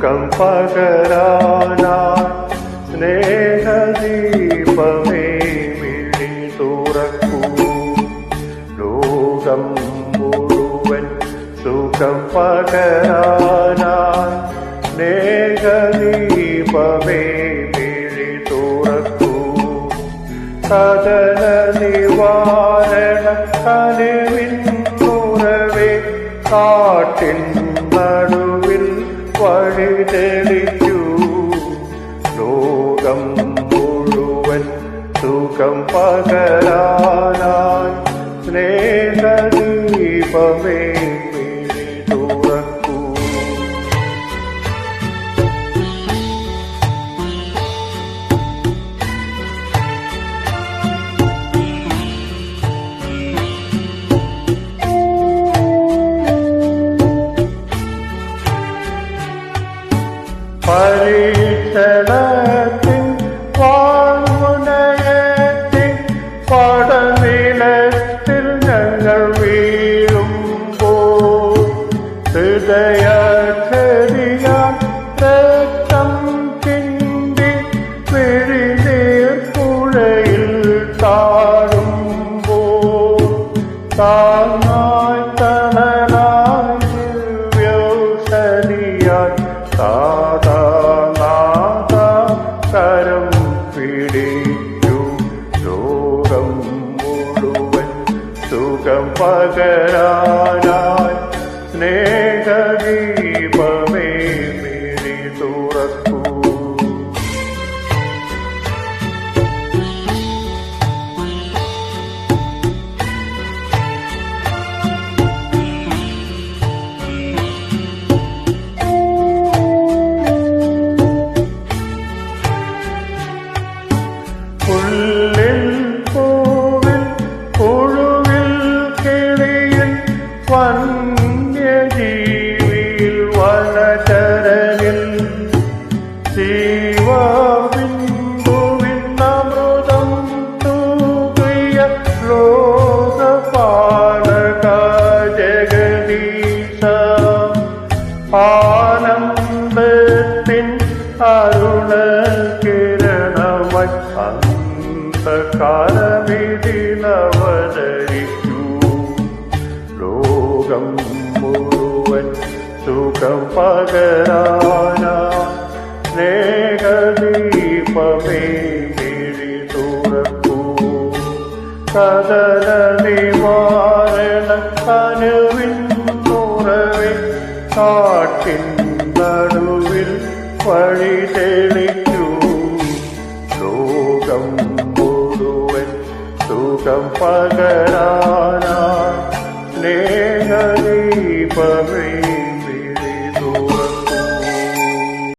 സുഖം പകരാനായി സ്നേഹദീപമേ വിഴി തുറക്കൂ. ലോകം മുഴുവൻ സുഖം പകരാനായി സ്നേഹദീപമേ വിഴി തുറക്കൂ. കദന നിവാരണ കനിവിന്നുറവേ കാട്ടിൻ നടുവിൽ വഴി തെളിക്കൂ. ലോകം മുഴുവൻ സുഖം പകരാനായി സ്നേഹദീപമേ വിഴി തുറക്കൂ. പരീക്ഷണത്തിൻ വാൾമുനയത്തിൽ പടനിലത്തിൽ ഞങ്ങൾ വീഴുമ്പോൾ ഹൃദയചരിയാൻ രക്തം ചിന്തി പിഴിനീർപ്പുഴയിൽ താഴുമ്പോൾ താങ്ങായി തണലായി ദിവ്യൗഷധിയായി കരം പിടിക്കൂ. ലോകം മുഴുവൻ സുഖം പകരാനായി സ്നേഹദീപമേ മിഴി തുറക്കൂ. പുല്ലിൽ പൂവിൽ പുഴുവിൽ കിളിയിൽ വന്യജീവിയിൽ വനചരനിൽ ജീവബിന്ദുവിൻ അമൃതം തൂകിയ ലോകപാലക ജഗദീശ ആനന്ദത്തിൻ അരുണകിരണമായി അന്തകാലമിതിലവതരിക്കൂ. ലോകം മുഴുവൻ സുഖം പകരാനായി സ്നേഹദീപമേ മിഴി തുറക്കൂ. കദന നിവാരണ കനിവിന്നുറവേ കാട്ടിൻ നടുവിൽ വഴി തെളിക്കൂ. ലോകം മുഴുവൻ സുഖം പകരാനായി